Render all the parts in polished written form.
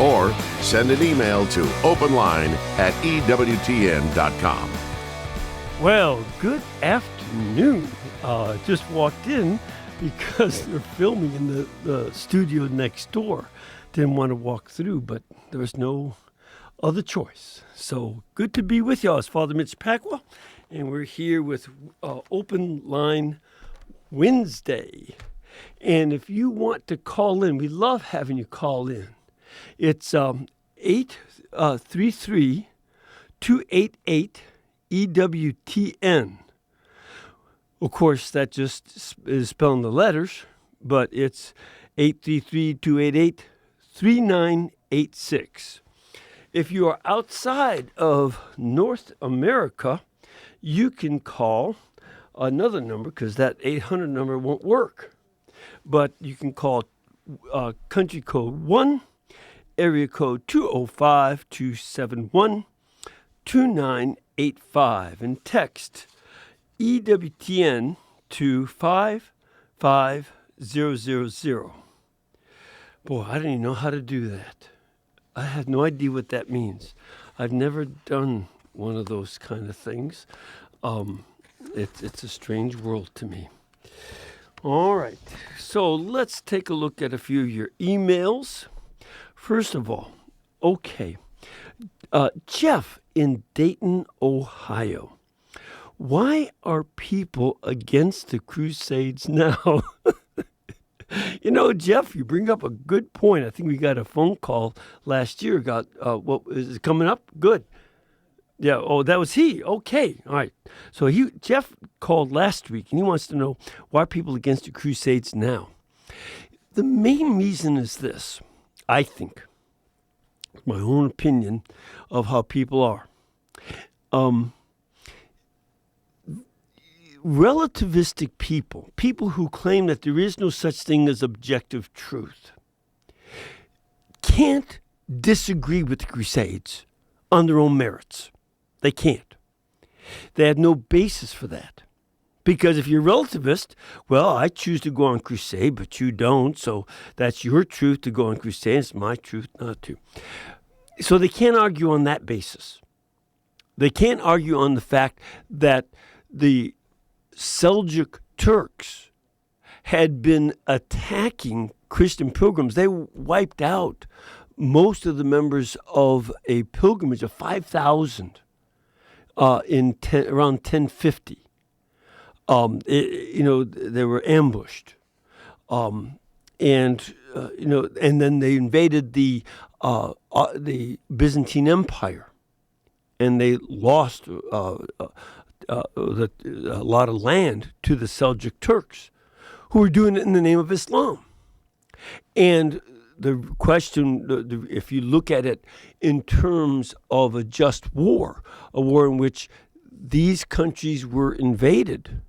or send an email to openline@EWTN.com. Well, good afternoon. Just walked in because they're filming in the studio next door. Didn't want to walk through, but there was no other choice. So good to be with y'all. It's Fr Mitch Pacwa, and we're here with Open Line Wednesday. And if you want to call in, we love having you call in. It's 833-288 EWTN. Of course, that just is spelling the letters, but it's 833-288-3986. If you are outside of North America, you can call another number because that 800 number won't work. But you can call country code 1, area code 205-271-2985, and text EWTN to 55000. Boy, I don't even know how to do that. I have no idea what that means. I've never done one of those kind of things. It's a strange world to me. All right, so let's take a look at a few of your emails. First of all, okay, Jeff in Dayton, Ohio. Why are people against the Crusades now? You know, Jeff, you bring up a good point. I think we got a phone call last year about what is coming up. Good. Yeah, oh, that was he. Okay, all right. So Jeff called last week, and he wants to know why are people against the Crusades now. The main reason is this, I think, my own opinion of how people are. Relativistic people who claim that there is no such thing as objective truth, can't disagree with the Crusades on their own merits. They can't. They have no basis for that. Because if you're a relativist, well, I choose to go on crusade, but you don't, so that's your truth to go on crusade. It's my truth not to. So they can't argue on that basis. They can't argue on the fact that the Seljuk Turks had been attacking Christian pilgrims. They wiped out most of the members of a pilgrimage of 5,000 around 1050. They were ambushed. And then they invaded the Byzantine Empire, and they lost a lot of land to the Seljuk Turks, who were doing it in the name of Islam. And the question, if you look at it in terms of a just war, a war in which these countries were invaded.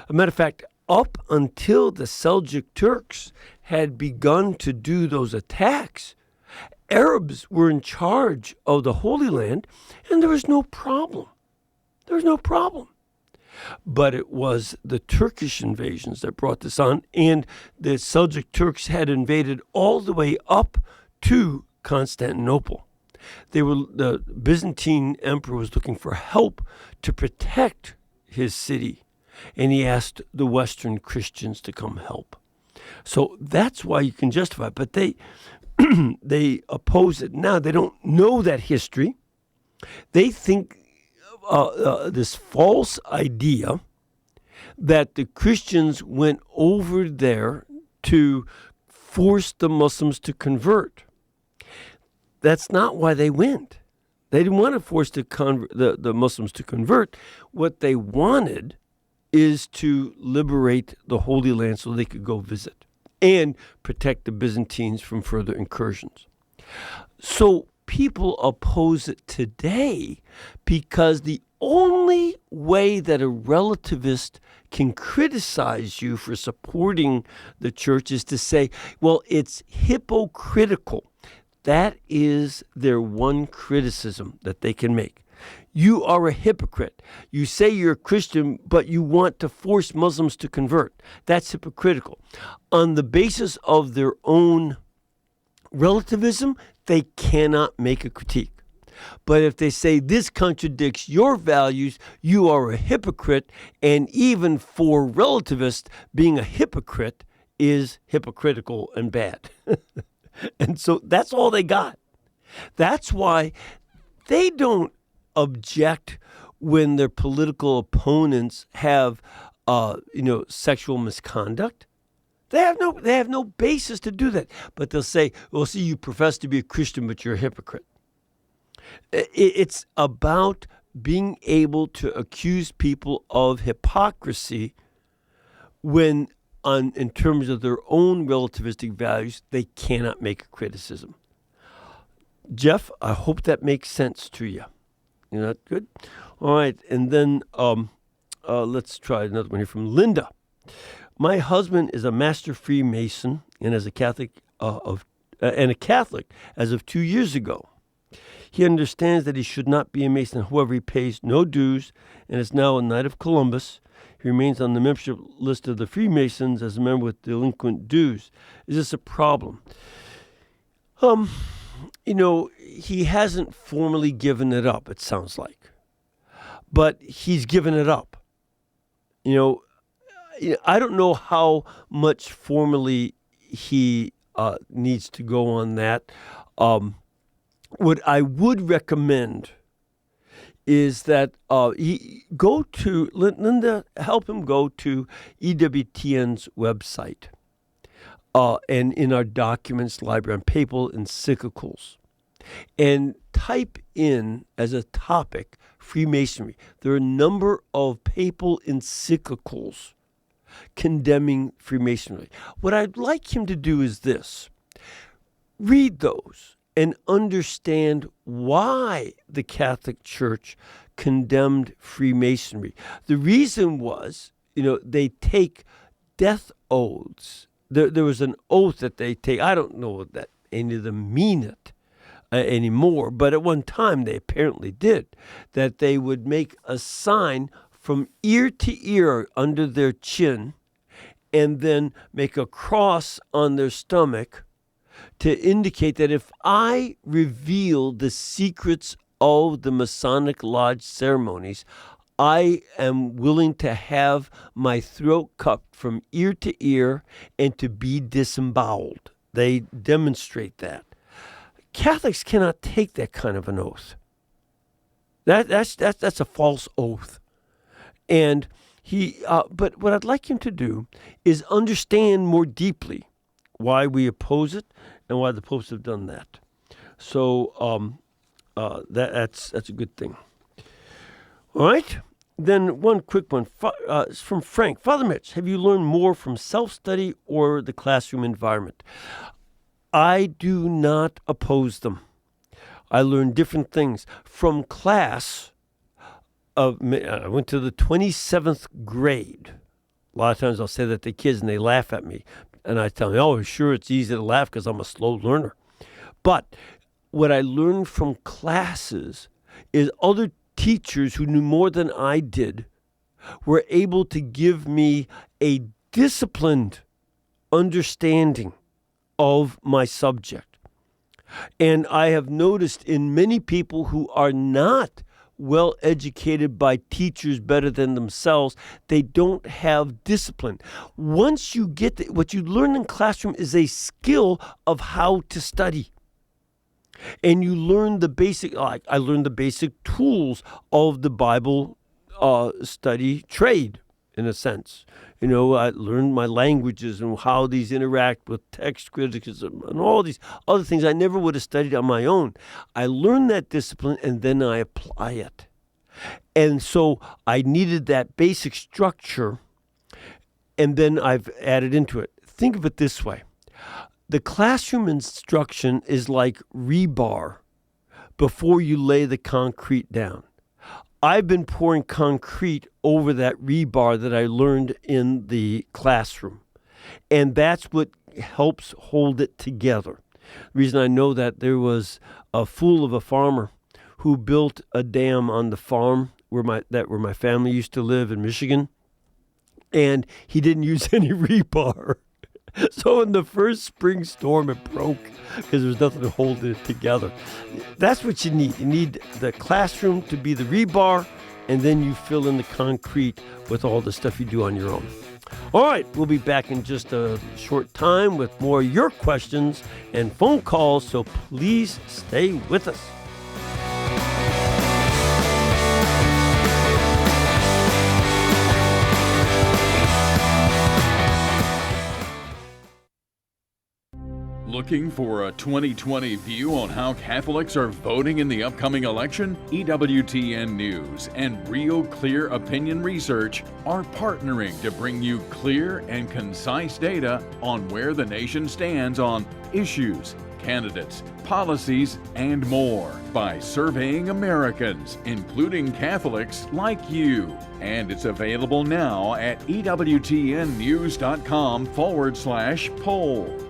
As a matter of fact, up until the Seljuk Turks had begun to do those attacks, Arabs were in charge of the Holy Land, and there was no problem. There was no problem. But it was the Turkish invasions that brought this on, and the Seljuk Turks had invaded all the way up to Constantinople. The Byzantine emperor was looking for help to protect his city, and he asked the Western Christians to come help. So that's why you can justify it. But they oppose it now. They don't know that history. They think this false idea that the Christians went over there to force the Muslims to convert. That's not why they went. They didn't want to force the Muslims to convert. What they wanted is to liberate the Holy Land so they could go visit and protect the Byzantines from further incursions. So people oppose it today because the only way that a relativist can criticize you for supporting the church is to say, well, it's hypocritical. That is their one criticism that they can make. You are a hypocrite. You say you're a Christian, but you want to force Muslims to convert. That's hypocritical. On the basis of their own Relativism, they cannot make a critique. But if they say this contradicts your values, you are a hypocrite. And even for relativists, being a hypocrite is hypocritical and bad. And so that's all they got. That's why they don't object when their political opponents have, sexual misconduct. They have no basis to do that. But they'll say, well, see, you profess to be a Christian, but you're a hypocrite. It's about being able to accuse people of hypocrisy when, in terms of their own relativistic values, they cannot make a criticism. Jeff, I hope that makes sense to you. You know, good? All right, and then let's try another one here from Linda. My husband is a Master Freemason and as a Catholic as of 2 years ago. He understands that he should not be a Mason. However, he pays no dues and is now a Knight of Columbus. He remains on the membership list of the Freemasons as a member with delinquent dues. Is this a problem? He hasn't formally given it up, it sounds like. But he's given it up. I don't know how much formally he needs to go on that. What I would recommend is that he go to, Linda, help him go to EWTN's website and in our documents library on papal encyclicals and type in as a topic Freemasonry. There are a number of papal encyclicals condemning Freemasonry. What I'd like him to do is this. Read those and understand why the Catholic Church condemned Freemasonry. The reason was, they take death oaths. There was an oath that they take. I don't know that any of them mean it anymore, but at one time they apparently did, that they would make a sign from ear to ear under their chin and then make a cross on their stomach to indicate that if I reveal the secrets of the Masonic Lodge ceremonies, I am willing to have my throat cut from ear to ear and to be disemboweled. They demonstrate that. Catholics cannot take that kind of an oath. That's a false oath. And but what I'd like him to do is understand more deeply why we oppose it and why the popes have done that. So that's a good thing. All right. Then one quick one from Frank. Father Mitch, have you learned more from self-study or the classroom environment? I do not oppose them. I learned different things. From class, I went to the 27th grade. A lot of times I'll say that to kids and they laugh at me. And I tell them, oh, sure, it's easy to laugh because I'm a slow learner. But what I learned from classes is other teachers who knew more than I did were able to give me a disciplined understanding of my subject. And I have noticed in many people who are not well educated by teachers better than themselves, they don't have discipline. Once you get what you learn in classroom is a skill of how to study. And you learn the basic, like I learned the basic tools of the Bible study trade, in a sense. I learned my languages and how these interact with text criticism and all these other things I never would have studied on my own. I learned that discipline and then I apply it. And so I needed that basic structure and then I've added into it. Think of it this way. The classroom instruction is like rebar before you lay the concrete down. I've been pouring concrete over that rebar that I learned in the classroom. And that's what helps hold it together. The reason I know that, there was a fool of a farmer who built a dam on the farm where my family used to live in Michigan. And he didn't use any rebar. So in the first spring storm, it broke. because there's nothing to hold it together. That's what you need. You need the classroom to be the rebar, and then you fill in the concrete with all the stuff you do on your own. All right, we'll be back in just a short time with more of your questions and phone calls, so please stay with us. Looking for a 2020 view on how Catholics are voting in the upcoming election? EWTN News and Real Clear Opinion Research are partnering to bring you clear and concise data on where the nation stands on issues, candidates, policies, and more by surveying Americans, including Catholics like you. And it's available now at EWTNnews.com/poll.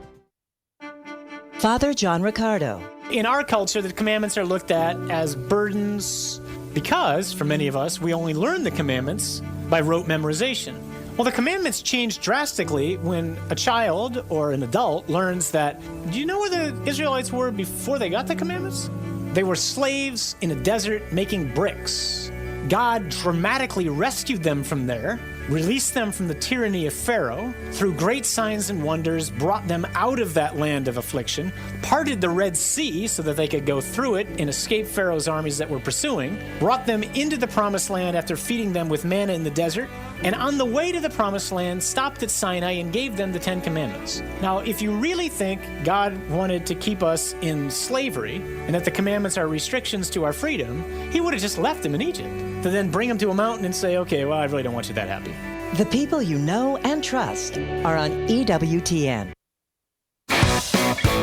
Father John Riccardo. In our culture, the commandments are looked at as burdens because, for many of us, we only learn the commandments by rote memorization. Well, the commandments change drastically when a child or an adult learns that, do you know where the Israelites were before they got the commandments? They were slaves in a desert making bricks. God dramatically rescued them from there, released them from the tyranny of Pharaoh, through great signs and wonders, brought them out of that land of affliction, parted the Red Sea so that they could go through it and escape Pharaoh's armies that were pursuing, brought them into the Promised Land after feeding them with manna in the desert, and on the way to the Promised Land stopped at Sinai and gave them the 10 Commandments. Now, if you really think God wanted to keep us in slavery and that the commandments are restrictions to our freedom, he would have just left them in Egypt to then bring them to a mountain and say, okay, well, I really don't want you that happy. The people you know and trust are on EWTN.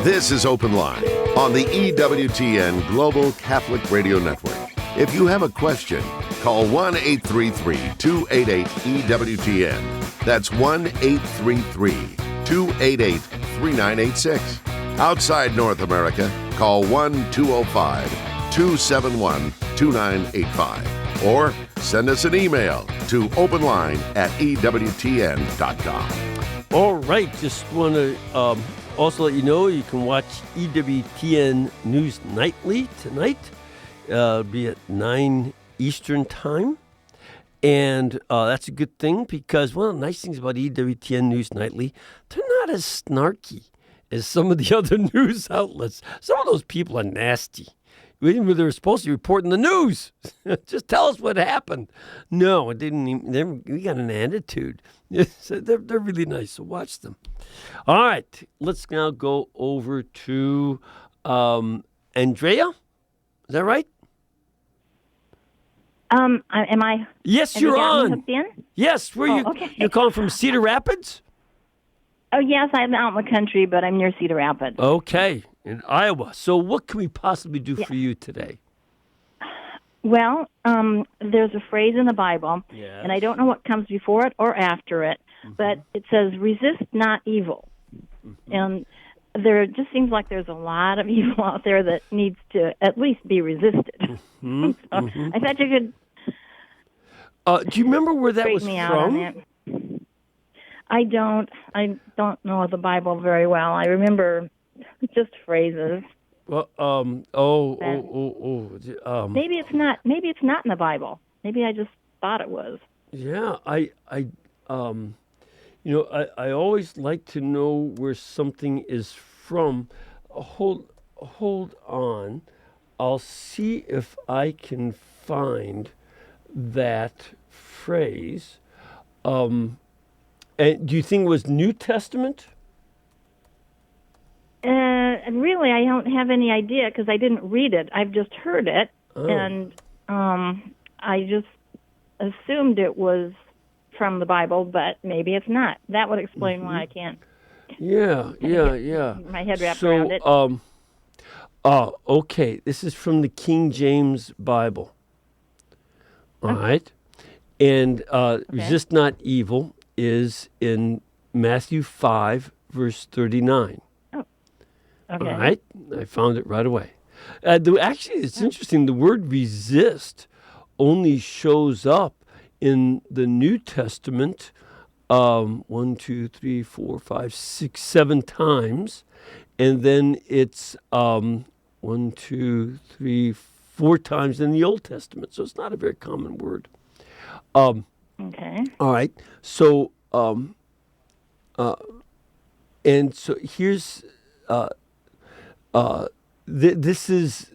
This is Open Line on the EWTN Global Catholic Radio Network. If you have a question, call 1-833-288-EWTN. That's 1-833-288-3986. Outside North America, call 1-205-271-2985. Or send us an email to openline@ewtn.com. All right, just want to also let you know you can watch EWTN News Nightly tonight. It'll be at 9 Eastern Time. And that's a good thing because one of the nice things about EWTN News Nightly, they're not as snarky as some of the other news outlets. Some of those people are nasty. Even when they were supposed to be reporting the news. Just tell us what happened. No, it didn't even, we got an attitude. So they're really nice, so watch them. All right, let's now go over to Andrea. Is that right? Am I? Yes, you're on. Yes, where you? Okay. You're calling from Cedar Rapids? Oh, yes, I'm out in the country, but I'm near Cedar Rapids. Okay, in Iowa. So what can we possibly do for you today? Well, there's a phrase in the Bible, Yes. and I don't know what comes before it or after it, but it says, resist not evil. And there just seems like there's a lot of evil out there that needs to at least be resisted. So I thought you could do you remember where that was straighten me out on from? that. I don't know the Bible very well. I remember just phrases. Well, Maybe it's not. Maybe it's not in the Bible. Maybe I just thought it was. Yeah, I always like to know where something is from. Hold on. I'll see if I can find that phrase. And do you think it was New Testament? Really, I don't have any idea because I didn't read it. I've just heard it, and I just assumed it was from the Bible, but maybe it's not. That would explain why I can't. Yeah. My head wrapped around it. Okay. This is from the King James Bible. All right. And resist not evil is in Matthew 5, verse 39. Okay. All right. I found it right away. Actually, it's interesting. The word resist only shows up in the New Testament 1, 2, 3, 4, 5, 6, 7 times. and then it's 1, 2, 3, 4 times in the Old Testament. So it's not a very common word. Okay. All right. So, and so here's this is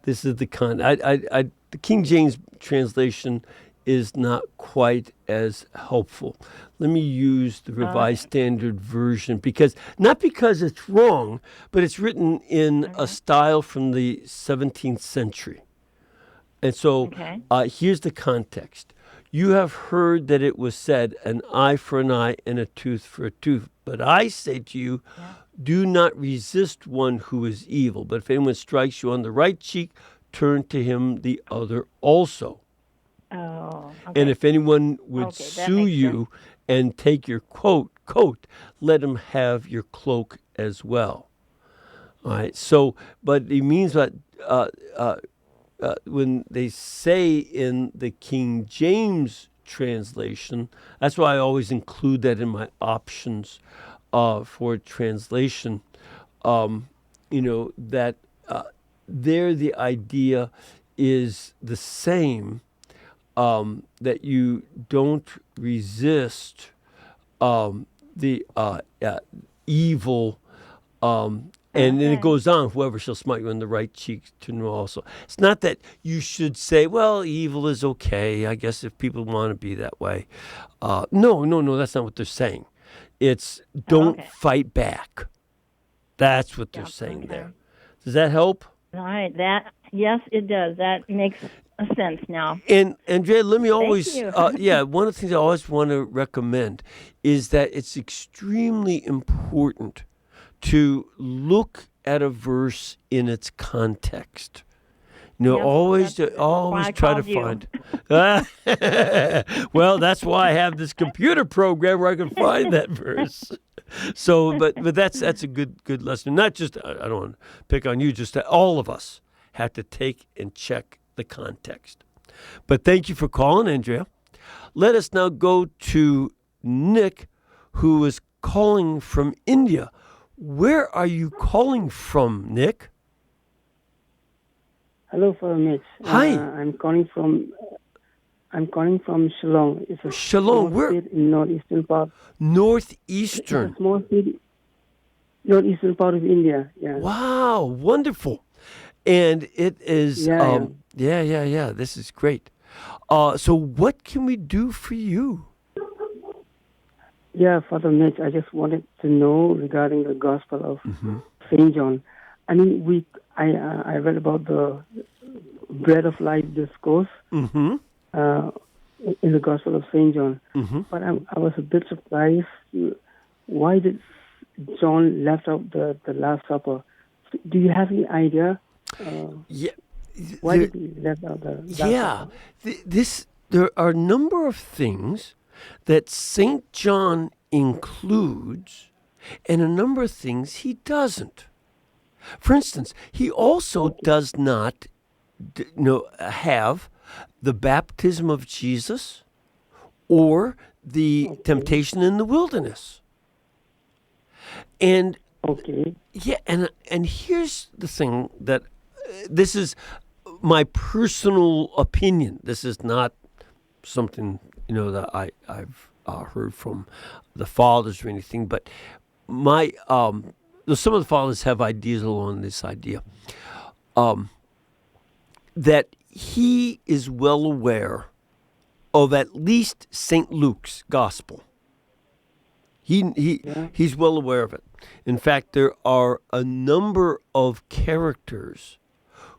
this is the the King James translation is not quite as helpful. Let me use the Revised Standard Version not because it's wrong, but it's written in a style from the 17th century. And so here's the context. You have heard that it was said, an eye for an eye and a tooth for a tooth. But I say to you, do not resist one who is evil. But if anyone strikes you on the right cheek, turn to him the other also. Oh, okay. And if anyone would sue you and take your coat, let him have your cloak as well. All right. So, but it means that when they say in the King James translation, that's why I always include that in my options for translation. That there the idea is the same. That you don't resist the evil, and then it goes on, whoever shall smite you on the right cheek to know also. It's not that you should say, well, evil is okay, I guess if people want to be that way. No, that's not what they're saying. It's don't fight back. That's what they're saying there. Does that help? All right. Yes, it does. That makes a sense now. And Andrea, let me always, Thank you. one of the things I always want to recommend is that it's extremely important to look at a verse in its context. Always try to find. Well, that's why I have this computer program where I can find that verse. So, but that's a good lesson. Not just, I don't want to pick on you, just that all of us have to take and check the context. But thank you for calling, Andrea. Let us now go to Nick, who is calling from India. Where are you calling from, Nick? Hello, Fr Mitch. Hi. I'm calling from Shillong. It's a Shillong, small state in northeastern part. Northeastern. It's a small state, northeastern part of India. Yeah. Wow, wonderful. And it is, yeah. This is great. So what can we do for you? Yeah, Father Mitch, I just wanted to know regarding the Gospel of St. John. I mean, I read about the Bread of Life discourse in the Gospel of St. John. But I was a bit surprised. Why did John left out the Last Supper? Do you have any idea? Why did he left out the Last Supper? There are a number of things that St. John includes and a number of things he doesn't. For instance, he also does not have the baptism of Jesus or the temptation in the wilderness. And and here's the thing that this is my personal opinion. This is not something that I've heard from the fathers or anything, but my some of the fathers have ideas along this idea that he is well aware of at least St. Luke's gospel. He's well aware of it. In fact, there are a number of characters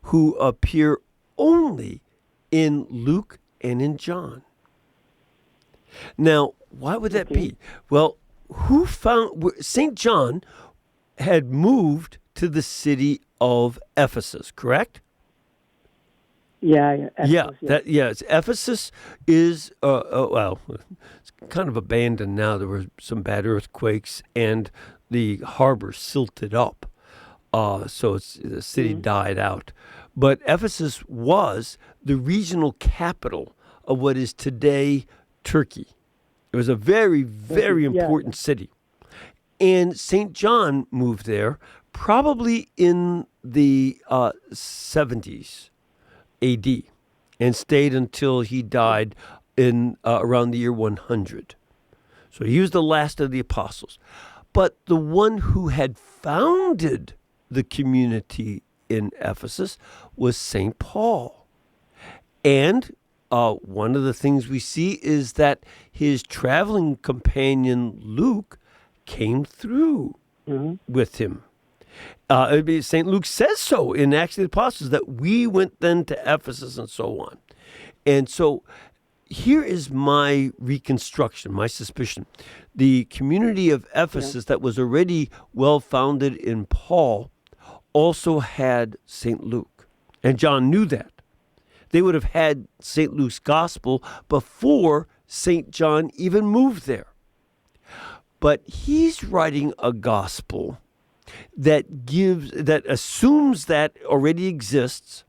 who appear only in Luke and in John. Now, why would that be? Well, who found St. John had moved to the city of Ephesus, correct? Ephesus is it's kind of abandoned now. There were some bad earthquakes and the harbor silted up, so the city died out. But Ephesus was the regional capital of what is today Turkey. It was a very, very important city. And St. John moved there probably in the 70s AD and stayed until he died in around the year 100. So he was the last of the apostles. But the one who had founded the community in Ephesus was St. Paul. And one of the things we see is that his traveling companion Luke came through with him. St. Luke says so in Acts of the Apostles, that we went then to Ephesus and so on. And so here is my reconstruction, my suspicion. The community of Ephesus that was already well-founded in Paul also had St. Luke. And John knew that. They would have had St. Luke's gospel before St. John even moved there. But he's writing a gospel that assumes that already exists,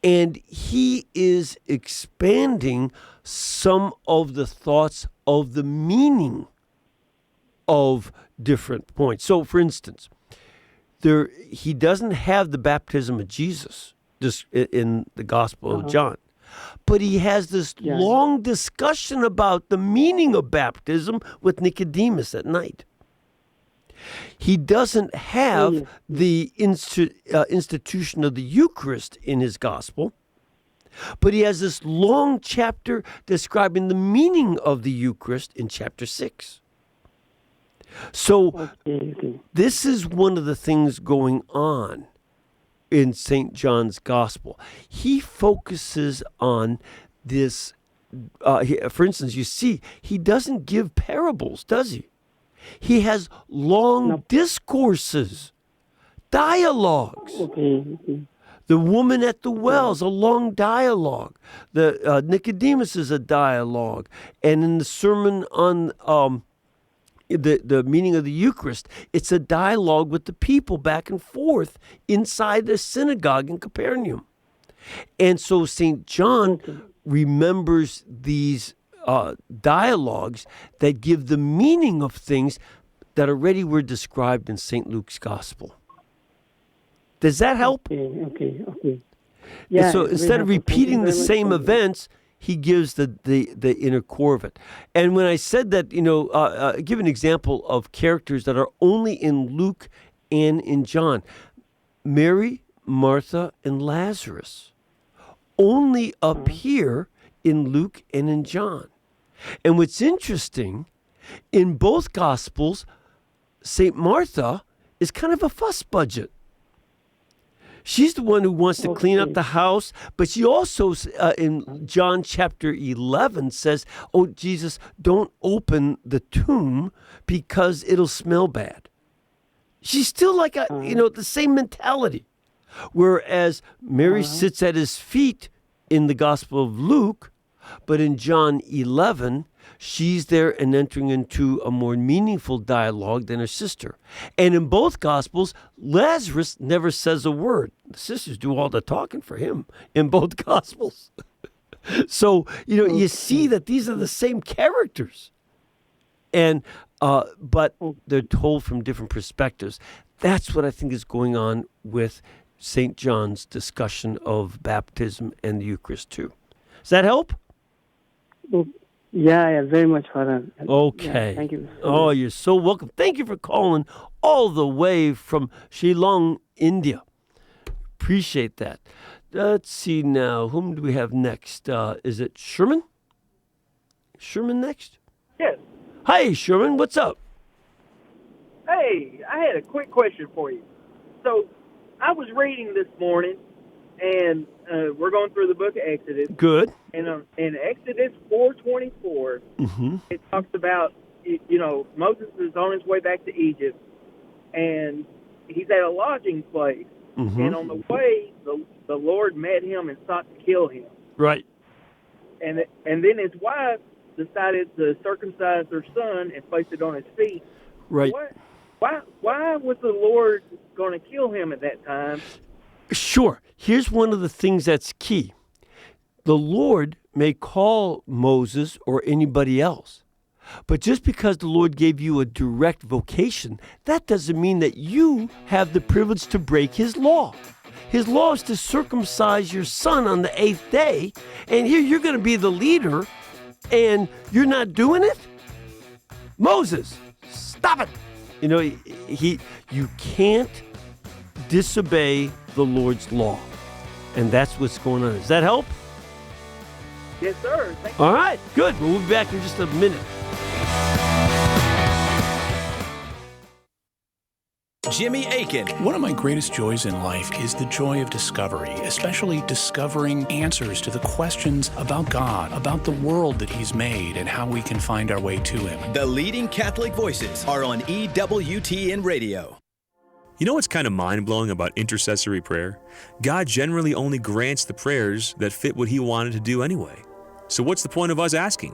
and he is expanding some of the thoughts of the meaning of different points. So, for instance, he doesn't have the baptism of Jesus in the Gospel of John, but he has this long discussion about the meaning of baptism with Nicodemus at night. He doesn't have the institution of the Eucharist in his gospel, but he has this long chapter describing the meaning of the Eucharist in chapter 6. So this is one of the things going on in St. John's gospel. He focuses on this. For instance, you see, he doesn't give parables, does he? He has long discourses, dialogues. The woman at the well is a long dialogue. The Nicodemus is a dialogue. And in the sermon on the meaning of the Eucharist, it's a dialogue with the people back and forth inside the synagogue in Capernaum. And so St. John remembers these dialogues that give the meaning of things that already were described in St. Luke's gospel. Does that help? Okay. Yeah. And so instead of repeating the same events, he gives the inner core of it. And when I said that, give an example of characters that are only in Luke and in John. Mary, Martha, and Lazarus only appear in Luke and in John. And what's interesting, in both Gospels, St. Martha is kind of a fuss budget. She's the one who wants to clean up the house, but she also, in John chapter 11, says, oh, Jesus, don't open the tomb because it'll smell bad. She's still like the same mentality. Whereas Mary sits at his feet in the Gospel of Luke, but in John 11, she's there and entering into a more meaningful dialogue than her sister. And in both Gospels, Lazarus never says a word. The sisters do all the talking for him in both Gospels. So, you see that these are the same characters. And but they're told from different perspectives. That's what I think is going on with St. John's discussion of baptism and the Eucharist too. Does that help? Yeah, very much, Father. Okay. Yeah, thank you. You're so welcome. Thank you for calling all the way from Shillong, India. Appreciate that. Let's see now. Whom do we have next? Is it Sherman? Sherman next? Yes. Hi, Sherman. What's up? Hey, I had a quick question for you. So, I was reading this morning, and we're going through the book of Exodus. Good. And in Exodus 4:24, it talks about, Moses is on his way back to Egypt, and he's at a lodging place. And on the way, the Lord met him and sought to kill him. Right. And then his wife decided to circumcise her son and place it on his feet. Right. Why was the Lord going to kill him at that time? Sure. Here's one of the things that's key. The Lord may call Moses or anybody else, But just because the Lord gave you a direct vocation, that doesn't mean that you have the privilege to break his law. His law is to circumcise your son on the 8th day, and here you're going to be the leader, and you're not doing it? Moses, stop it! You know, you can't disobey the Lord's law. And that's what's going on. Does that help? Yes, sir. Thank you. All right, good. We'll be back in just a minute. Jimmy Aiken. One of my greatest joys in life is the joy of discovery, especially discovering answers to the questions about God, about the world that He's made, and how we can find our way to Him. The leading Catholic voices are on EWTN Radio. You know what's kind of mind-blowing about intercessory prayer? God generally only grants the prayers that fit what He wanted to do anyway. So what's the point of us asking?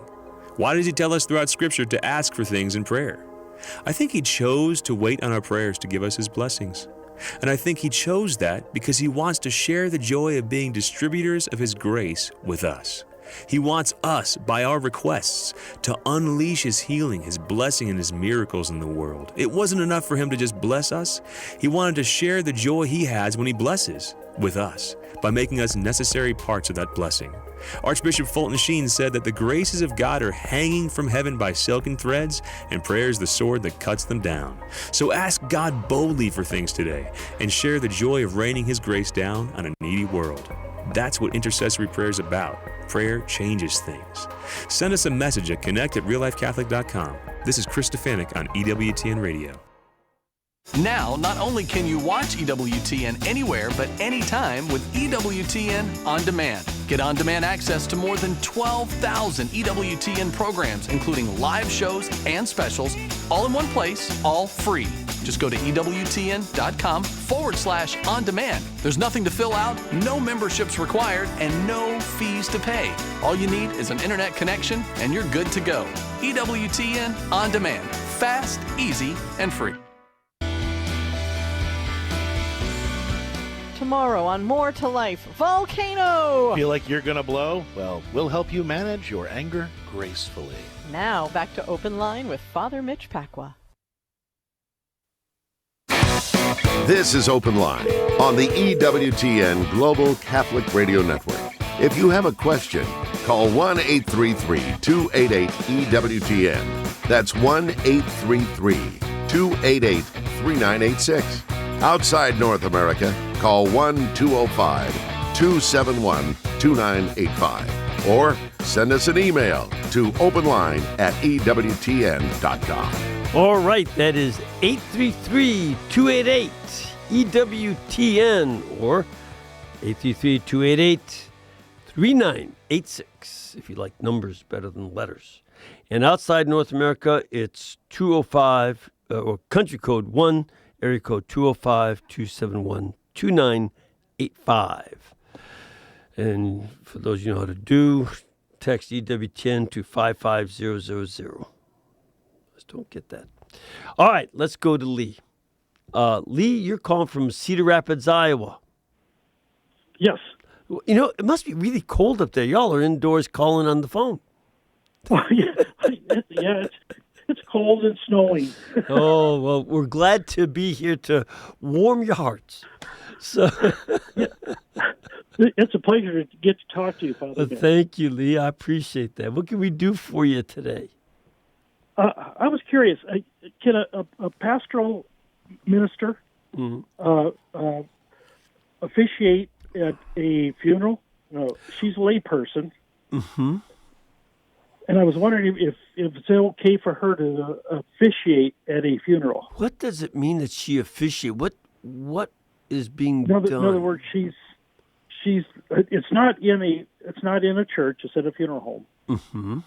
Why does He tell us throughout Scripture to ask for things in prayer? I think He chose to wait on our prayers to give us His blessings. And I think He chose that because He wants to share the joy of being distributors of His grace with us. He wants us, by our requests, to unleash His healing, His blessing, and His miracles in the world. It wasn't enough for Him to just bless us. He wanted to share the joy He has when He blesses with us by making us necessary parts of that blessing. Archbishop Fulton Sheen said that the graces of God are hanging from heaven by silken threads, and prayer is the sword that cuts them down. So ask God boldly for things today and share the joy of raining His grace down on a needy world. That's what intercessory prayer is about. Prayer changes things. Send us a message at connect@reallifecatholic.com. This is Krista Fennec on EWTN Radio. Now, not only can you watch EWTN anywhere but anytime with EWTN On Demand. Get on-demand access to more than 12,000 EWTN programs, including live shows and specials, all in one place, all free. Just go to EWTN.com/on-demand. There's nothing to fill out, no memberships required, and no fees to pay. All you need is an internet connection, and you're good to go. EWTN On Demand. Fast, easy, and free. Tomorrow on More to Life, volcano! Feel like you're gonna blow? Well, we'll help you manage your anger gracefully. Now, back to Open Line with Father Mitch Pacwa. This is Open Line on the EWTN Global Catholic Radio Network. If you have a question, call 1-833-288-EWTN. That's 1-833-288-3986. Outside North America, call 1-205-271-2985. Or send us an email to openline@EWTN.com. All right, that is 833-288-EWTN or 833-288-3986 if you like numbers better than letters. And outside North America, it's 205 or country code 1, area code 205-271-2985. And for those you know how to do, text EWTN to 55000. Don't get that. All right, let's go to Lee. Lee, you're calling from Cedar Rapids, Iowa. Yes. You know, it must be really cold up there. Y'all are indoors calling on the phone. Well, yeah, it's cold and snowing. Oh, well, we're glad to be here to warm your hearts. So, yeah. It's a pleasure to get to talk to you, Father. Thank you, Lee. I appreciate that. What can we do for you today? I was curious, can a pastoral minister officiate at a funeral? She's a layperson. Mm-hmm. And I was wondering if it's okay for her to officiate at a funeral. What does it mean that she officiate? What is being done? In other words, she's it's not in a church, it's at a funeral home. Mm-hmm.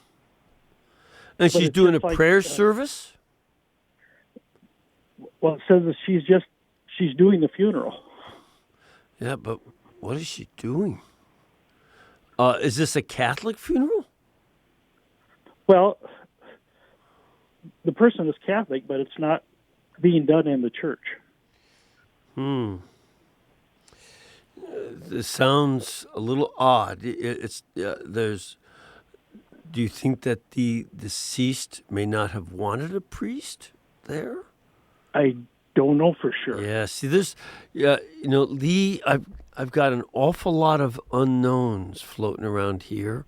And she's doing a prayer service? Well, it says that she's doing the funeral. Yeah, but what is she doing? Is this a Catholic funeral? Well, the person is Catholic, but it's not being done in the church. This sounds a little odd. Do do you think that the deceased may not have wanted a priest there? I don't know for sure. Yeah, see this, Lee, I've got an awful lot of unknowns floating around here,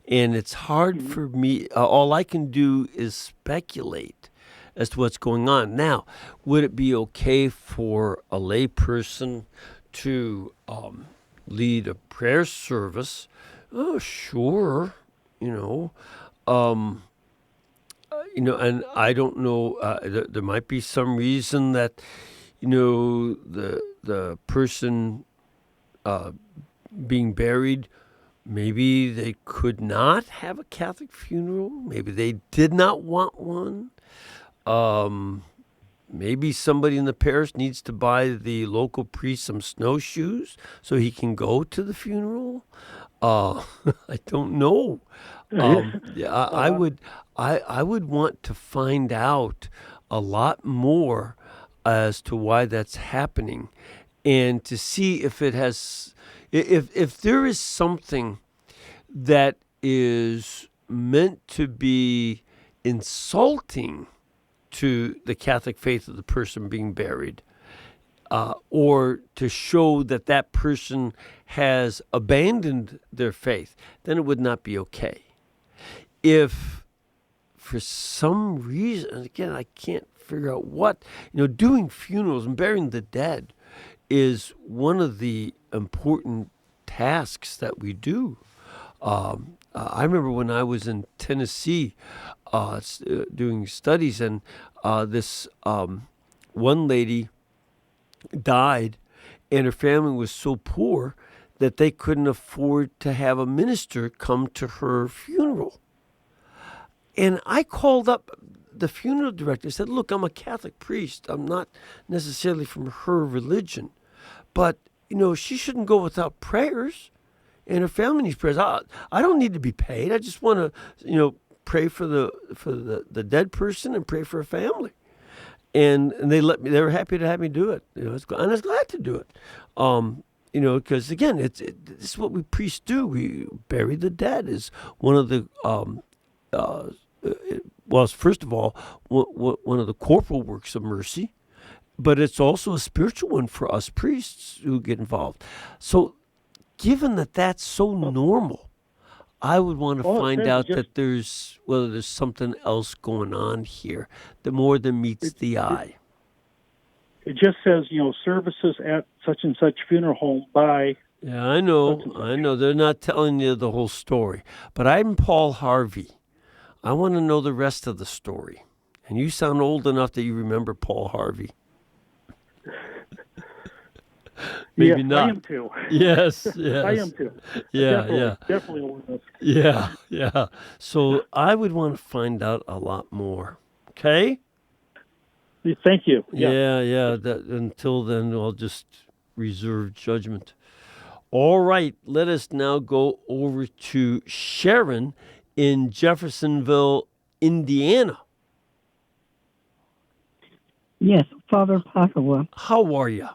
and it's hard for me. All I can do is speculate as to what's going on. Now, would it be okay for a lay person to lead a prayer service? Oh, sure, and I don't know. There might be some reason that, the person being buried, maybe they could not have a Catholic funeral. Maybe they did not want one. Maybe somebody in the parish needs to buy the local priest some snowshoes so he can go to the funeral. I don't know. I would want to find out a lot more as to why that's happening, and to see if it has, if there is something that is meant to be insulting to the Catholic faith of the person being buried, or to show that that person has abandoned their faith, then it would not be okay. If for some reason, again, I can't figure out what, doing funerals and burying the dead is one of the important tasks that we do. I remember when I was in Tennessee doing studies, and this one lady died, and her family was so poor that they couldn't afford to have a minister come to her funeral. And I called up the funeral director and said, look, I'm a Catholic priest. I'm not necessarily from her religion, but, she shouldn't go without prayers, and her family needs prayers. I don't need to be paid. I just want to, pray for the dead person and pray for her family. And they were happy to have me do it. And I was glad to do it. Because again, this is what we priests do. We bury the dead is one of the, first of all, one of the corporal works of mercy, but it's also a spiritual one for us priests who get involved. So given that that's so normal, I would want to find out that there's something else going on here, the more than meets the eye. It just says, services at such and such funeral home by. Yeah, I know. They're not telling you the whole story. But I'm Paul Harvey. I want to know the rest of the story. And you sound old enough that you remember Paul Harvey. Maybe not. I am too. Yes. I am too. Definitely old enough. Yeah. So I would want to find out a lot more. Okay? Thank you. Yeah. Until then, I'll just reserve judgment. All right. Let us now go over to Sharon in Jeffersonville, Indiana. Yes, Father Pacwa. How are you?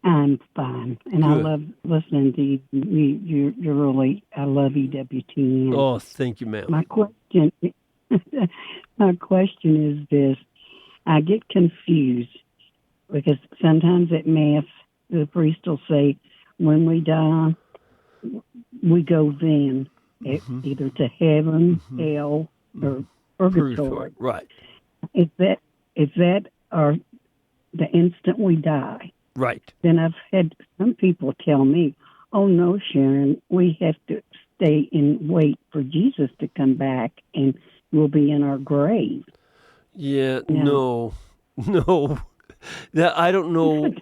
I'm fine, and Good. I love listening to you. I love EWTN. Oh, thank you, ma'am. My question is this: I get confused because sometimes at Mass the priest will say, "When we die, we go then either to heaven, hell, or purgatory." Right. Is that or the instant we die? Right. Then I've had some people tell me, "Oh no, Sharon, we have to stay and wait for Jesus to come back, and we'll be in our grave." Yeah. No. That I don't know.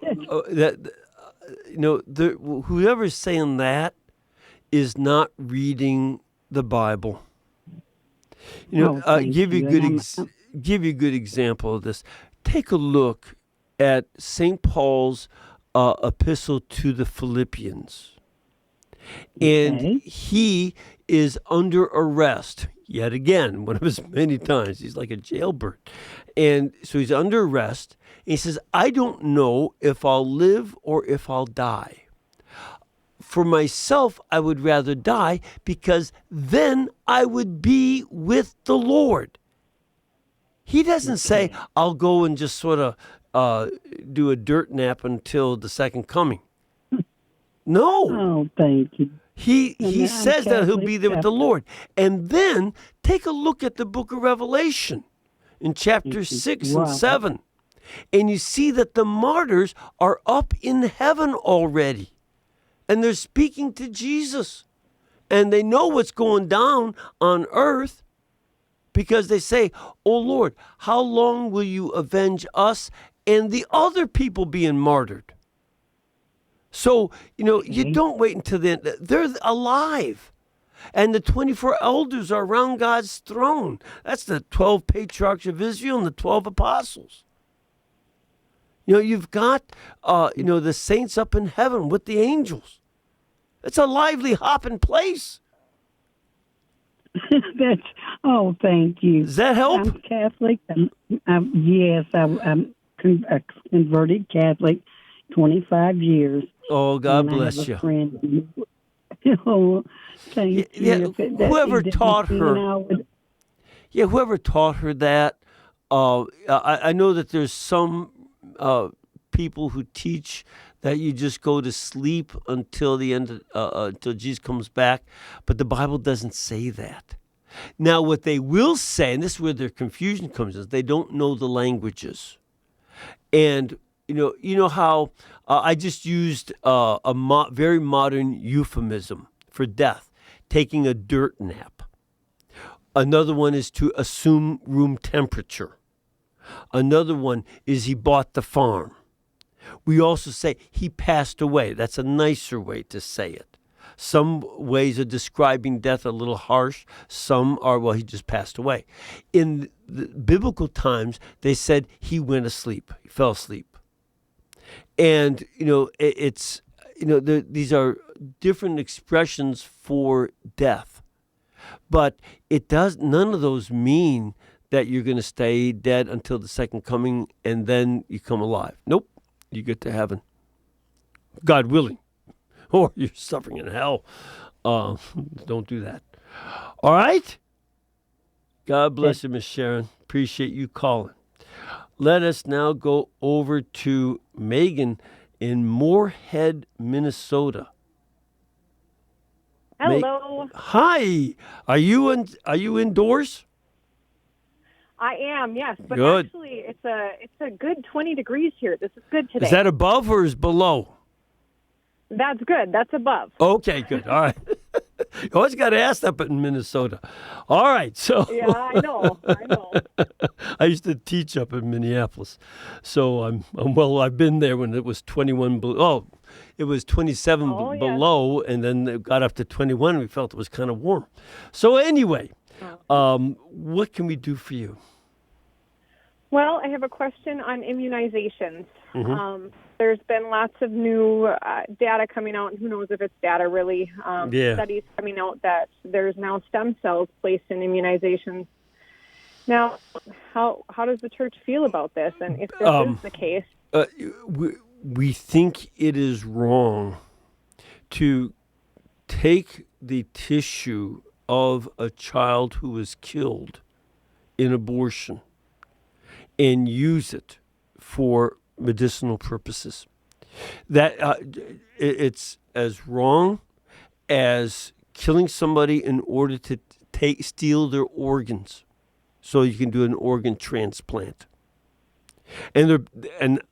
Whoever's saying that is not reading the Bible. Give you a good example of this. Take a look at St. Paul's epistle to the Philippians. And he is under arrest, yet again, one of his many times. He's like a jailbird. And so he's under arrest. And he says, I don't know if I'll live or if I'll die. For myself, I would rather die because then I would be with the Lord. He doesn't say, I'll go and just sort of do a dirt nap until the second coming. No. Oh, thank you. He says that he'll be there with the Lord. And then take a look at the book of Revelation in chapter 6 and 7. And you see that the martyrs are up in heaven already. And they're speaking to Jesus. And they know what's going down on earth because they say, "Oh Lord, how long will you avenge us and the other people being martyred?" So, you don't wait until the end. They're alive. And the 24 elders are around God's throne. That's the 12 patriarchs of Israel and the 12 apostles. You've got, the saints up in heaven with the angels. It's a lively, hopping place. Thank you. Does that help? I'm Catholic. Yes, I'm converted Catholic, 25 years. Oh, God bless you. I have a friend. Oh, thank you. Whoever taught her. Whoever taught her that. I know that there's some people who teach that you just go to sleep until the end, until Jesus comes back. But the Bible doesn't say that. Now, what they will say, and this is where their confusion comes, is they don't know the languages. And you know how I just used a very modern euphemism for death, taking a dirt nap. Another one is to assume room temperature. Another one is he bought the farm. We also say he passed away. That's a nicer way to say it. Some ways of describing death are a little harsh. Some are, well, he just passed away. In the biblical times, they said he went asleep. He fell asleep. And, these are different expressions for death. But none of those mean that you're going to stay dead until the second coming and then you come alive. Nope. You get to heaven. God willing. Or you're suffering in hell. Don't do that. All right? God bless you, Miss Sharon. Appreciate you calling. Let us now go over to Megan in Moorhead, Minnesota. Hello. Hi. Are you indoors? I am, yes. But good. Actually, it's a good 20 degrees here. This is good today. Is that above or is below? That's good. That's above. Okay, good. All right. You always got to ask that in Minnesota. All right, so. Yeah, I know. I used to teach up in Minneapolis, so I've been there when it was 21 below. Oh, it was 27 below, and then it got up to 21. We felt it was kind of warm. So anyway, what can we do for you? Well, I have a question on immunizations. Mm-hmm. There's been lots of new data coming out, and who knows if it's data really. Studies coming out that there's now stem cells placed in immunizations. Now, how does the church feel about this? And if this is the case? We think it is wrong to take the tissue of a child who was killed in abortion and use it for medicinal purposes. That it's as wrong as killing somebody in order to steal their organs so you can do an organ transplant. And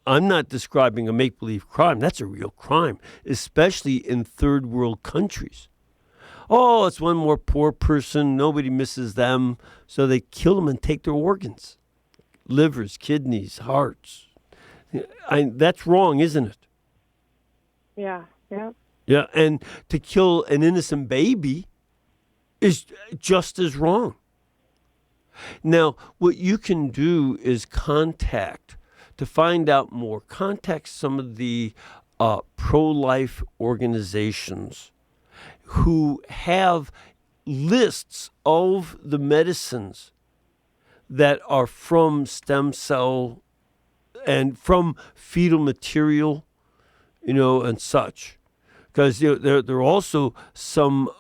I'm not describing a make-believe crime. That's a real crime, especially in third world countries. Oh, it's one more poor person. Nobody misses them. So they kill them and take their organs. Livers, kidneys, hearts. That's wrong, isn't it? Yeah. Yeah, and to kill an innocent baby is just as wrong. Now, what you can do is to find out more, contact some of the pro-life organizations who have lists of the medicines that are from stem cell and from fetal material, and such, Because there are also some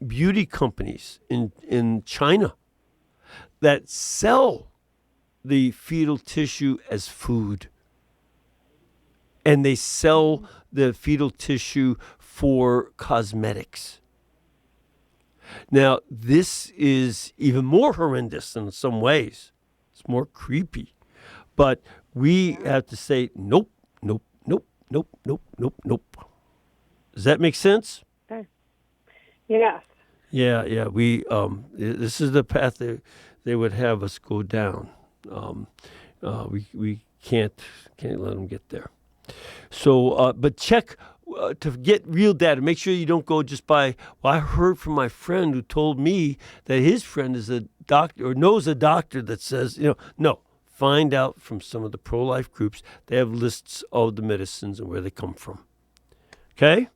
beauty companies in China that sell the fetal tissue as food. And they sell the fetal tissue for cosmetics. Now, this is even more horrendous in some ways. It's more creepy. But we have to say, nope, nope, nope, nope, nope, nope, nope. Does that make sense? Okay. Yes. Yeah. We this is the path they would have us go down. We can't let them get there. So, but check to get real data. Make sure you don't go just by. Well, I heard from my friend who told me that his friend is a doctor or knows a doctor that says, no. Find out from some of the pro-life groups. They have lists of the medicines and where they come from. Okay?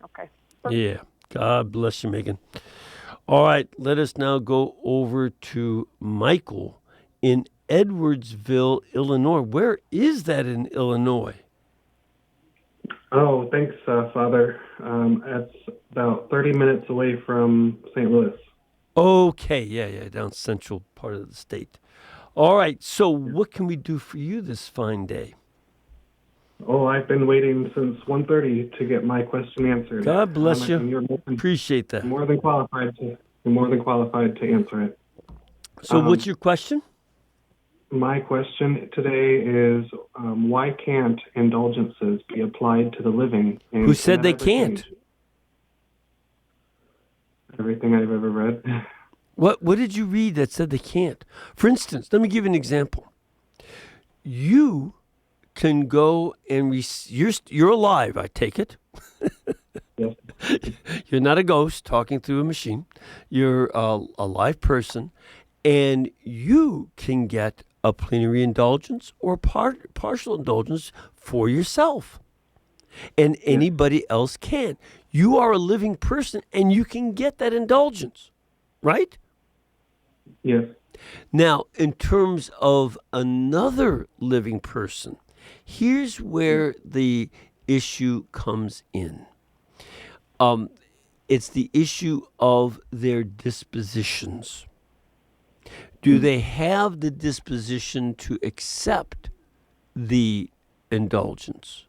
Okay. Yeah. God bless you, Megan. All right. Let us now go over to Michael in Edwardsville, Illinois. Where is that in Illinois? Oh, thanks, Father. It's about 30 minutes away from St. Louis. Okay. Yeah. Down central part of the state. All right, so what can we do for you this fine day? Oh, I've been waiting since 1:30 to get my question answered. God bless you. Appreciate that. More than qualified to answer it. So what's your question? My question today is, why can't indulgences be applied to the living? And who said they can't? Everything I've ever read. What did you read that said they can't? For instance, let me give you an example. You can go and you're alive, I take it. Yes. You're not a ghost talking through a machine. You're a live person, and you can get a plenary indulgence or partial indulgence for yourself. And anybody else can. You are a living person, and you can get that indulgence, right? Yes. Now, in terms of another living person, here's where the issue comes in. It's the issue of their dispositions. Do they have the disposition to accept the indulgence?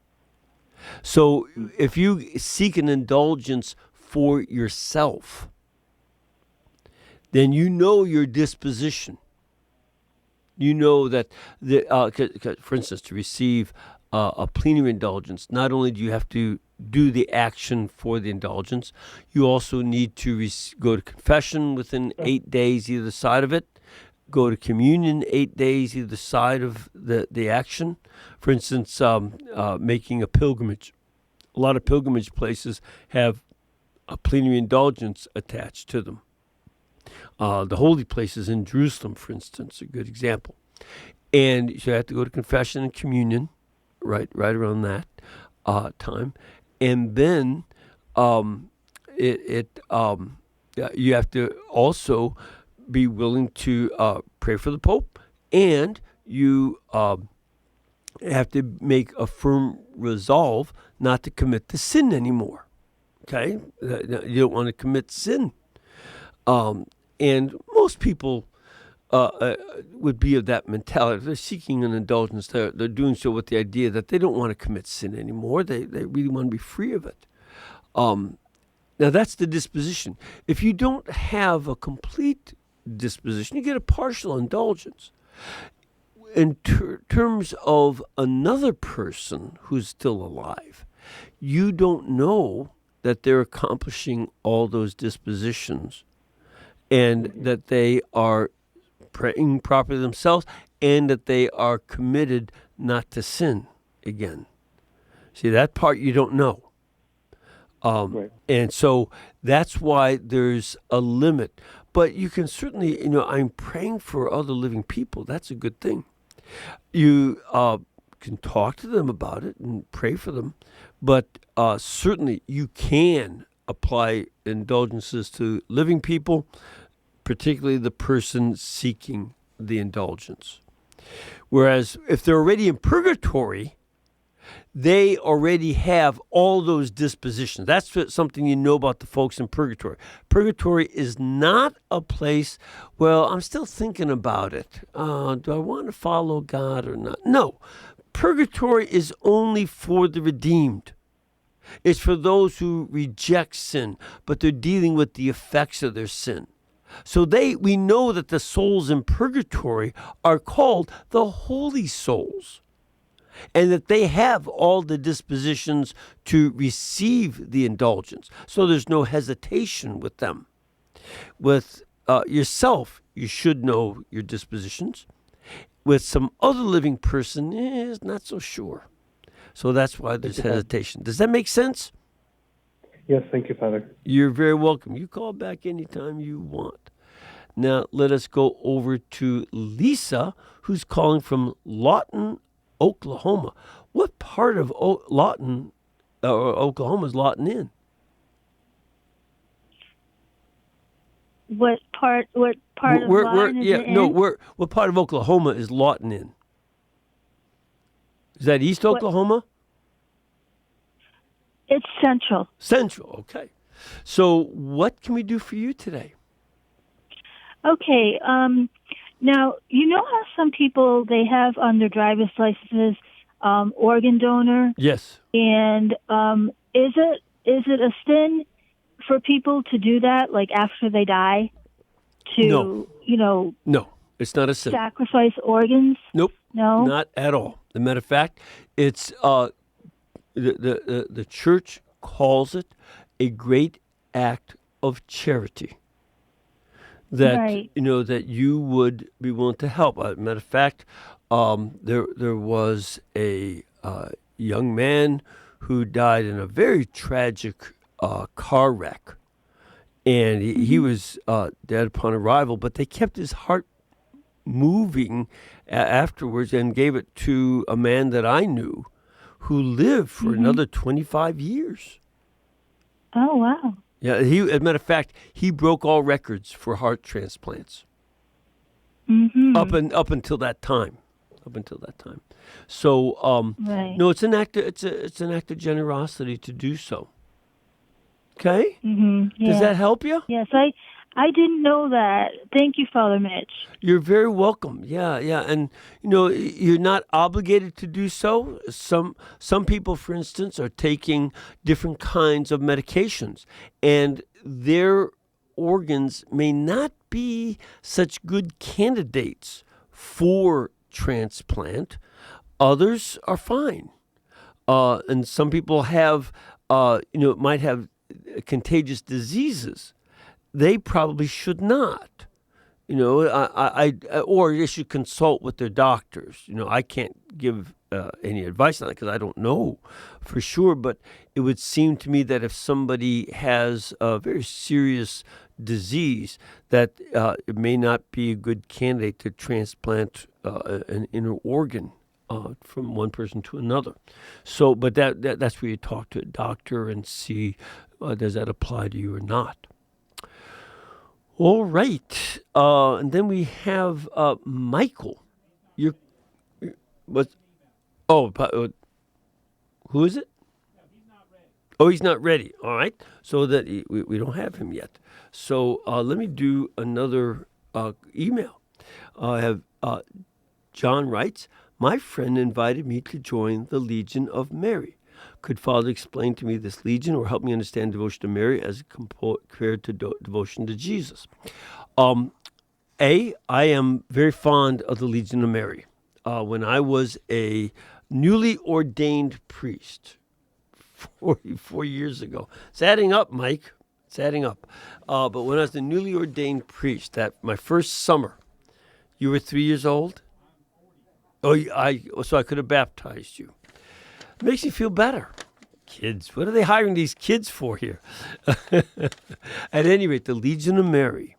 So if you seek an indulgence for yourself, then you know your disposition. You know that, for instance, to receive a plenary indulgence, not only do you have to do the action for the indulgence, you also need to go to confession within 8 days either side of it, go to communion 8 days either side of the action. For instance, making a pilgrimage. A lot of pilgrimage places have a plenary indulgence attached to them. The holy places in Jerusalem, for instance, a good example. And you have to go to confession and communion right around that time. And then you have to also be willing to pray for the Pope, and you have to make a firm resolve not to commit the sin anymore. Okay? You don't want to commit sin. And most people would be of that mentality. They're seeking an indulgence. They're doing so with the idea that they don't want to commit sin anymore. They really want to be free of it. Now, that's the disposition. If you don't have a complete disposition, you get a partial indulgence. In terms of another person who's still alive, you don't know that they're accomplishing all those dispositions and that they are praying properly themselves and that they are committed not to sin again. See, that part you don't know. Right. And so that's why there's a limit. But you can certainly, I'm praying for other living people. That's a good thing. You can talk to them about it and pray for them. But certainly you can apply indulgences to living people, particularly the person seeking the indulgence. Whereas if they're already in purgatory, they already have all those dispositions. That's something you know about the folks in purgatory. Purgatory is not a place, well, I'm still thinking about it. Do I want to follow God or not? No. Purgatory is only for the redeemed. It's for those who reject sin, but they're dealing with the effects of their sin. So we know that the souls in purgatory are called the holy souls, and that they have all the dispositions to receive the indulgence. So there's no hesitation with them. With yourself, you should know your dispositions. With some other living person, is not so sure. So that's why there's hesitation. Does that make sense? Yes, thank you, Father. You're very welcome. You call back anytime you want. Now, let us go over to Lisa, who's calling from Lawton, Oklahoma. What part of Lawton, Oklahoma is Lawton in? What part of Lawton is it in? What part of Oklahoma is Lawton in? Is that East Oklahoma? It's central. Central, okay. So what can we do for you today? Okay. Now, you know how some people, they have on their driver's licenses organ donor? Yes. And is it a sin for people to do that, like after they die, to, No, it's not a sin. Sacrifice organs? Nope. No? Not at all. As a matter of fact, it's the church calls it a great act of charity. That right. That you would be willing to help. As a matter of fact, there was a young man who died in a very tragic car wreck, and he was dead upon arrival. But they kept his heart moving afterwards and gave it to a man that I knew who lived for another 25 years. Oh, wow. Yeah, as a matter of fact, he broke all records for heart transplants. Mm-hmm. Up until that time. So, right. no, it's an act of generosity to do so. Okay? Mm-hmm. Yeah. Does that help you? Yes, I didn't know that. Thank you, Father Mitch. You're very welcome. Yeah. And, you're not obligated to do so. Some people, for instance, are taking different kinds of medications, and their organs may not be such good candidates for transplant. Others are fine. And some people have, might have contagious diseases. They probably should not, or they should consult with their doctors. I can't give any advice on that because I don't know for sure. But it would seem to me that if somebody has a very serious disease, that it may not be a good candidate to transplant an inner organ from one person to another. So, but that's where you talk to a doctor and see does that apply to you or not. All right, and then we have Michael. Who is it? Oh, he's not ready. All right, so that we don't have him yet. So let me do another email. I have John writes, my friend invited me to join the Legion of Mary. Could Father explain to me this legion or help me understand devotion to Mary as compared to devotion to Jesus? I am very fond of the Legion of Mary. When I was a newly ordained priest 44 years ago. It's adding up, Mike. It's adding up. But when I was a newly ordained priest, that my first summer, you were 3 years old? Oh, so I could have baptized you. It makes me feel better. Kids, what are they hiring these kids for here? At any rate, the Legion of Mary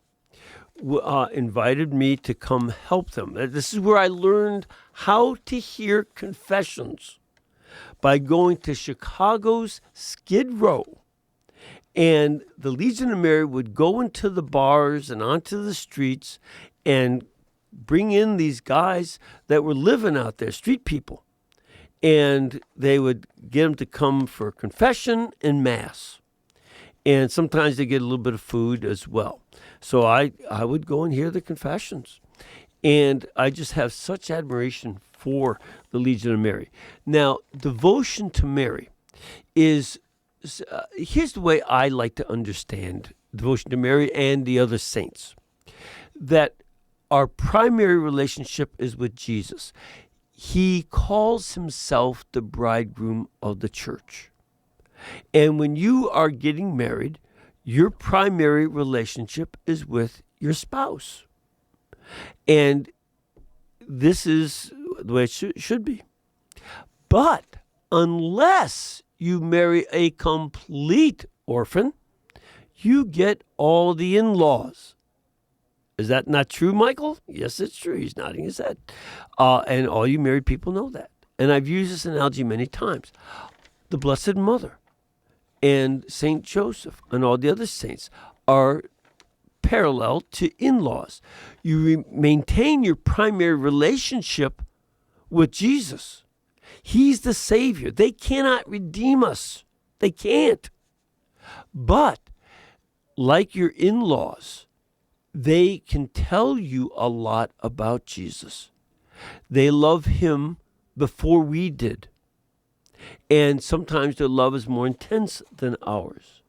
invited me to come help them. This is where I learned how to hear confessions, by going to Chicago's Skid Row. And the Legion of Mary would go into the bars and onto the streets and bring in these guys that were living out there, street people. And they would get them to come for confession and mass. And sometimes they get a little bit of food as well. So I would go and hear the confessions. And I just have such admiration for the Legion of Mary. Now, devotion to Mary is, here's the way I like to understand devotion to Mary and the other saints. That our primary relationship is with Jesus. He calls himself the bridegroom of the church. And when you are getting married, your primary relationship is with your spouse. And this is the way it should be. But unless you marry a complete orphan, you get all the in-laws. Is that not true, Michael? Yes, it's true. He's nodding his head. And all you married people know that. And I've used this analogy many times. The Blessed Mother and Saint Joseph and all the other saints are parallel to in-laws. You maintain your primary relationship with Jesus. He's the Savior. They cannot redeem us. They can't. But like your in-laws, they can tell you a lot about Jesus. They love him before we did. And sometimes their love is more intense than ours.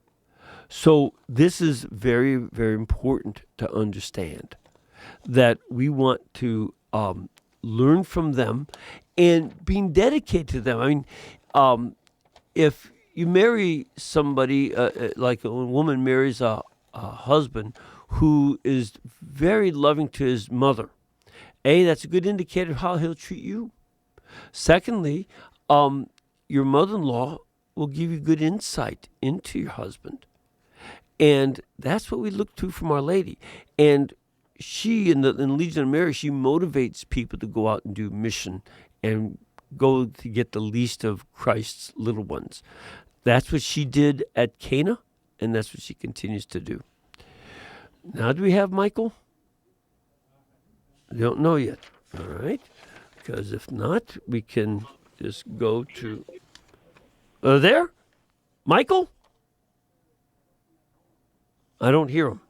So this is very, very important to understand, that we want to learn from them and being dedicated to them. I mean, if you marry somebody, like a woman marries a husband who is very loving to his mother, that's a good indicator of how he'll treat you. Secondly, your mother-in-law will give you good insight into your husband. And that's what we look to from Our Lady. And she, in the Legion of Mary, she motivates people to go out and do mission and go to get the least of Christ's little ones. That's what she did at Cana, and that's what she continues to do. Now, do we have Michael? I don't know yet. All right. Because if not, we can just go to... there? Michael? I don't hear him.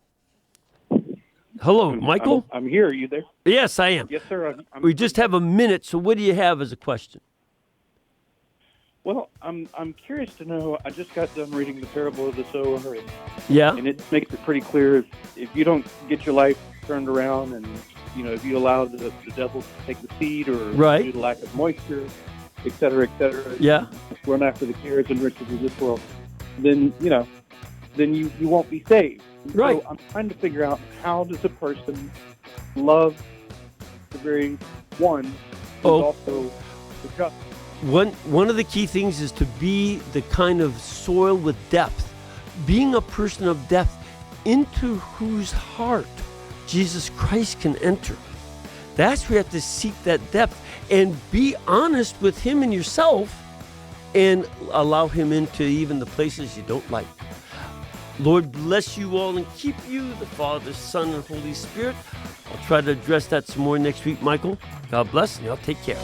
Hello, Michael? I'm here. Are you there? Yes, I am. Yes, sir. We just have a minute, so what do you have as a question? Well, I'm curious to know. I just got done reading the parable of the sower, and it makes it pretty clear if you don't get your life turned around, and if you allow the devil to take the seed, or due to the lack of moisture, et cetera, run after the cares and riches of this world, then you won't be saved. Right. So I'm trying to figure out, how does a person love the very one who's also the just? One of the key things is to be the kind of soil with depth, being a person of depth into whose heart Jesus Christ can enter. That's where you have to seek that depth and be honest with him and yourself, and allow him into even the places you don't like. Lord bless you all and keep you, the Father, Son, and Holy Spirit. I'll try to address that some more next week, Michael. God bless, and y'all take care.